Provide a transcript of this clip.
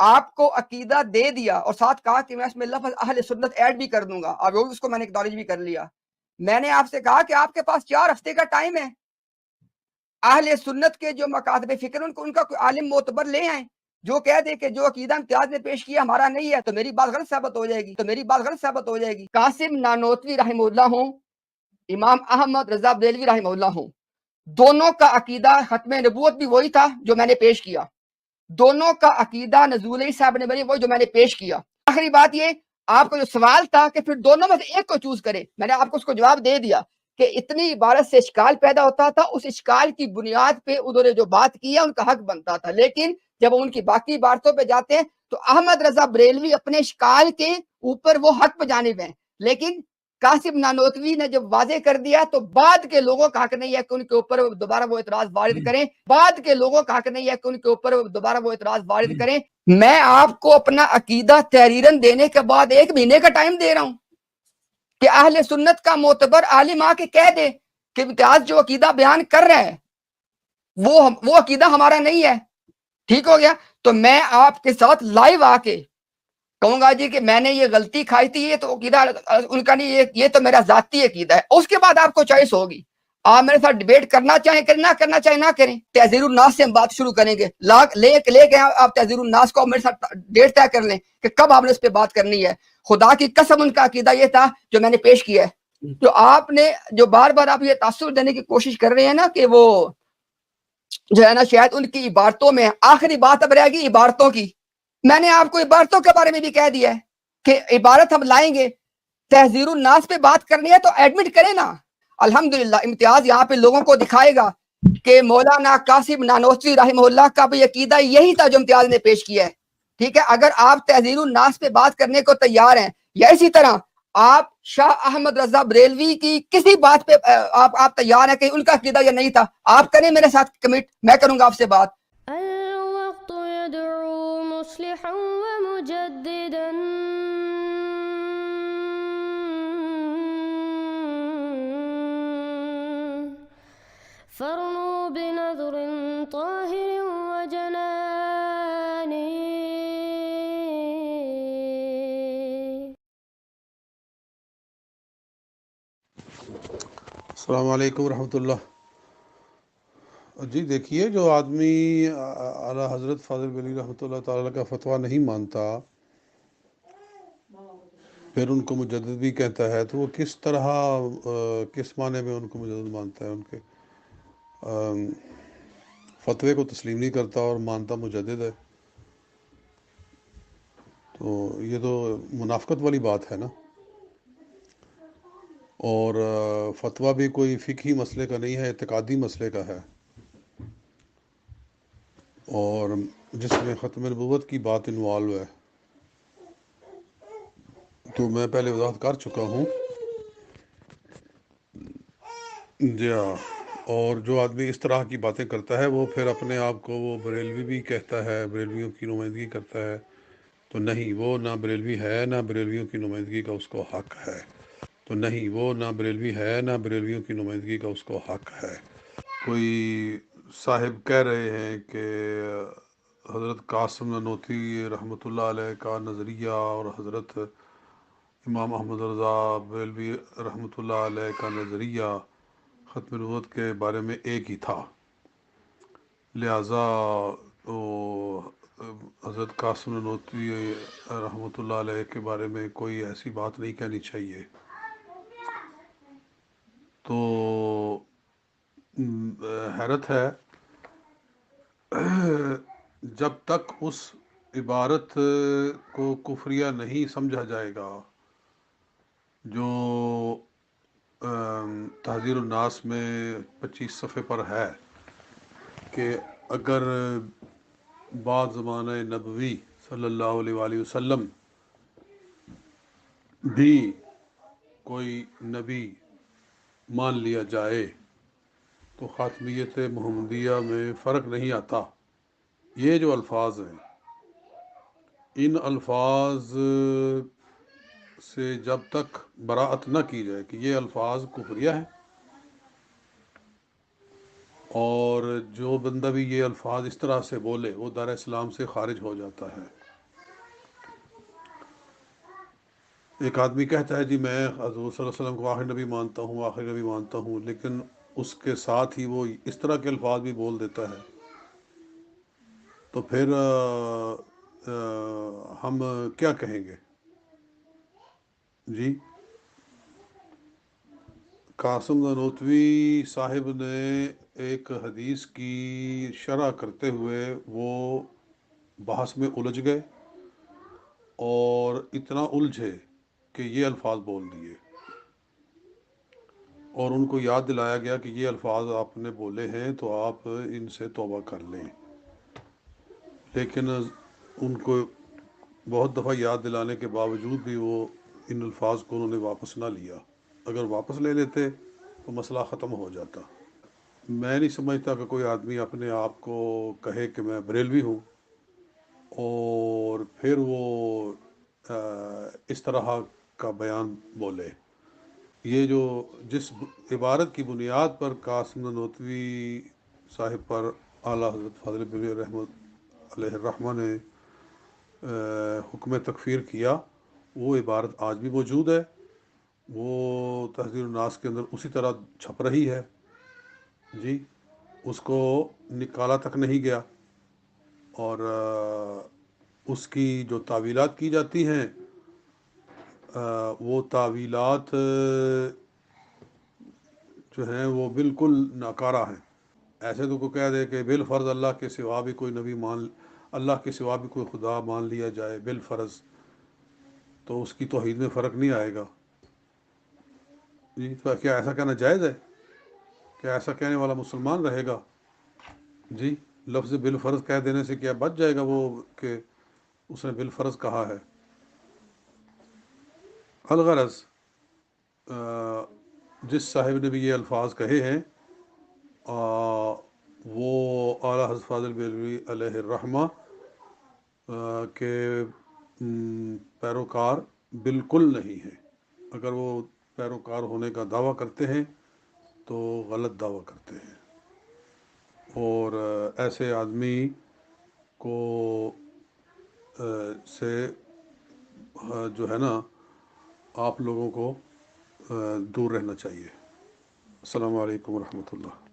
آپ کو عقیدہ دے دیا اور ساتھ کہا کہ میں اس میں لفظ اہل سنت ایڈ بھی کر دوں گا، اب اس کو میں نے اکنالج بھی کر لیا۔ میں نے آپ سے کہا کہ آپ کے پاس 4 ہفتے کا ٹائم ہے، اہل سنت کے جو مکاتب فکر ان کا کوئی عالم معتبر لے آئیں جو کہہ دے کہ جو عقیدہ امتیاز نے پیش کیا ہمارا نہیں ہے، تو میری بات غلط ثابت ہو جائے گی۔ قاسم نانوتوی رحمہ اللہ ہوں، امام احمد رضا بریلوی رحمہ اللہ ہوں، دونوں کا عقیدہ ختم نبوت بھی وہی تھا جو میں نے پیش کیا، دونوں کا عقیدہ نزول عیسیٰ ابن مریم وہی جو میں نے پیش کیا۔ آخری بات یہ، آپ کو جو سوال تھا کہ پھر دونوں میں سے ایک کو چوز کرے، میں نے آپ کو اس کو جواب دے دیا کہ اتنی عبارت سے اشکال پیدا ہوتا تھا، اس اشکال کی بنیاد پہ انہوں نے جو بات کی ہے ان کا حق بنتا تھا، لیکن جب ان کی باقی باتوں پہ جاتے ہیں تو احمد رضا بریلوی اپنے اشکال کے اوپر وہ حق پہ جانب ہیں، لیکن قاسم نانوتوی نے جب واضح کر دیا تو بعد کے لوگوں کا حق نہیں ہے کہ ان کے اوپر دوبارہ وہ اعتراض وارد کریں، میں آپ کو اپنا عقیدہ تحریراً دینے کے بعد 1 مہینے کا ٹائم دے رہا ہوں کہ اہل سنت کا معتبر عالم آ کے کہہ دے کہ امتیاز جو عقیدہ بیان کر رہا ہے وہ عقیدہ ہمارا نہیں ہے، ٹھیک ہو گیا؟ تو میں آپ کے ساتھ لائیو آ کے کہوں گا جی کہ میں نے یہ غلطی کھائی تھی، یہ تو عقیدہ ان کا نہیں، یہ تو میرا ذاتی عقیدہ ہے۔ اس کے بعد آپ کو چوائس ہوگی، آپ میرے ساتھ ڈیبیٹ کرنا چاہیں کریں، نہ کرنا چاہیں نہ کریں۔ تحذیر الناس سے ہم بات شروع کریں گے، لے کے آپ تحذیر الناس کو میرے ساتھ ڈیٹ طے کر لیں کہ کب آپ نے اس پہ بات کرنی ہے۔ خدا کی قسم ان کا عقیدہ یہ تھا جو میں نے پیش کیا ہے۔ جو آپ نے جو بار بار آپ یہ تاثر دینے کی کوشش کر رہے ہیں نا کہ وہ جو ہے نا شاید ان کی عبارتوں میں، آخری بات اب رہے گی عبارتوں کی، میں نے آپ کو عبارتوں کے بارے میں بھی کہہ دیا ہے کہ عبارت ہم لائیں گے، تحذیر الناس پہ بات کرنی ہے تو ایڈمٹ کریں نا۔ الحمدللہ امتیاز یہاں پہ لوگوں کو دکھائے گا کہ مولانا قاسم نانوتوی رحمہ اللہ کا بھی عقیدہ یہی تھا جو امتیاز نے پیش کیا ہے، ٹھیک ہے؟ اگر آپ تحذیر الناس پہ بات کرنے کو تیار ہیں، یا اسی طرح آپ شاہ احمد رضا بریلوی کی کسی بات پہ آپ تیار ہیں کہ ان کا عقیدہ یہ نہیں تھا، آپ کریں میرے ساتھ کمٹ، میں کروں گا آپ سے بات۔ الوقت يدعو مصلحا ومجددا فارنوا بنظر طاهر وجنان السلام علیکم ورحمۃ اللہ۔ جی دیکھیے، جو آدمی اعلیٰ حضرت فاضل بریلوی رحمۃ اللہ تعالیٰ کا فتویٰ نہیں مانتا پھر ان کو مجدد بھی کہتا ہے، تو وہ کس طرح کس معنی میں ان کو مجدد مانتا ہے؟ ان کے فتوے کو تسلیم نہیں کرتا اور مانتا مجدد ہے، تو یہ تو منافقت والی بات ہے نا۔ اور فتویٰ بھی کوئی فقہی مسئلے کا نہیں ہے، اعتقادی مسئلے کا ہے، اور جس میں ختم نبوت کی بات انوالو ہے۔ تو میں پہلے وضاحت کر چکا ہوں جی ہاں۔ اور جو آدمی اس طرح کی باتیں کرتا ہے وہ پھر اپنے آپ کو وہ بریلوی بھی کہتا ہے، بریلویوں کی نمائندگی کرتا ہے، تو نہیں، وہ نہ بریلوی ہے نہ بریلویوں کی نمائندگی کا اس کو حق ہے، تو نہیں، وہ نہ بریلوی ہے نہ بریلویوں کی نمائندگی کا اس کو حق ہے۔ کوئی صاحب کہہ رہے ہیں کہ حضرت قاسم نانوتوی رحمۃ اللہ علیہ کا نظریہ اور حضرت امام احمد رضا بریلوی رحمۃ اللہ علیہ کا نظریہ ختم نبوت کے بارے میں ایک ہی تھا، لہٰذا حضرت قاسم نانوتوی رحمۃ اللہ علیہ کے بارے میں کوئی ایسی بات نہیں کہنی چاہیے۔ تو حیرت ہے، جب تک اس عبارت کو کفریہ نہیں سمجھا جائے گا جو تحذیر الناس میں 25 صفحے پر ہے کہ اگر بعد زمانہ نبوی صلی اللہ علیہ وآلہ وسلم بھی کوئی نبی مان لیا جائے تو خاتمیت محمدیہ میں فرق نہیں آتا۔ یہ جو الفاظ ہیں، ان الفاظ سے جب تک براءت نہ کی جائے کہ یہ الفاظ کفریہ ہیں، اور جو بندہ بھی یہ الفاظ اس طرح سے بولے وہ دار اسلام سے خارج ہو جاتا ہے۔ ایک آدمی کہتا ہے جی میں حضور صلی اللہ علیہ وسلم کو آخری نبی مانتا ہوں، آخری نبی مانتا ہوں، لیکن اس کے ساتھ ہی وہ اس طرح کے الفاظ بھی بول دیتا ہے، تو پھر ہم کیا کہیں گے؟ جی قاسم نانوتوی صاحب نے ایک حدیث کی شرح کرتے ہوئے وہ بحث میں الجھ گئے اور اتنا الجھے کہ یہ الفاظ بول دیے، اور ان کو یاد دلایا گیا کہ یہ الفاظ آپ نے بولے ہیں تو آپ ان سے توبہ کر لیں، لیکن ان کو بہت دفعہ یاد دلانے کے باوجود بھی وہ ان الفاظ کو انہوں نے واپس نہ لیا۔ اگر واپس لے لیتے تو مسئلہ ختم ہو جاتا۔ میں نہیں سمجھتا کہ کوئی آدمی اپنے آپ کو کہے کہ میں بریلوی ہوں اور پھر وہ اس طرح کا بیان بولے۔ یہ جو جس عبارت کی بنیاد پر قاسم نانوتوی صاحب پر اعلیٰ حضرت فاضل بریلوی رحمۃ علیہ الرحمہ نے حکم تکفیر کیا، وہ عبارت آج بھی موجود ہے، وہ تحذیر الناس کے اندر اسی طرح چھپ رہی ہے، جی اس کو نکالا تک نہیں گیا، اور اس کی جو تعویلات کی جاتی ہیں وہ تعویلات جو ہیں وہ بالکل ناکارہ ہیں۔ ایسے تو کوئی کہہ دے کہ بالفرض اللہ کے سوا بھی کوئی نبی اللہ کے سوا بھی کوئی خدا مان لیا جائے بالفرض، تو اس کی توحید میں فرق نہیں آئے گا۔ جی تو کیا ایسا کہنا جائز ہے؟ کیا ایسا کہنے والا مسلمان رہے گا؟ جی لفظ بالفرض کہہ دینے سے کیا بچ جائے گا وہ کہ اس نے بالفرض کہا ہے؟ الغرض جس صاحب نے بھی یہ الفاظ کہے ہیں وہ اعلیٰ حضرت فاضل بریلوی علیہ الرحمہ کے پیروکار بالکل نہیں ہیں۔ اگر وہ پیروکار ہونے کا دعویٰ کرتے ہیں تو غلط دعویٰ کرتے ہیں، اور ایسے آدمی کو سے جو ہے نا آپ لوگوں کو دور رہنا چاہیے۔ السلام علیکم ورحمۃ اللہ۔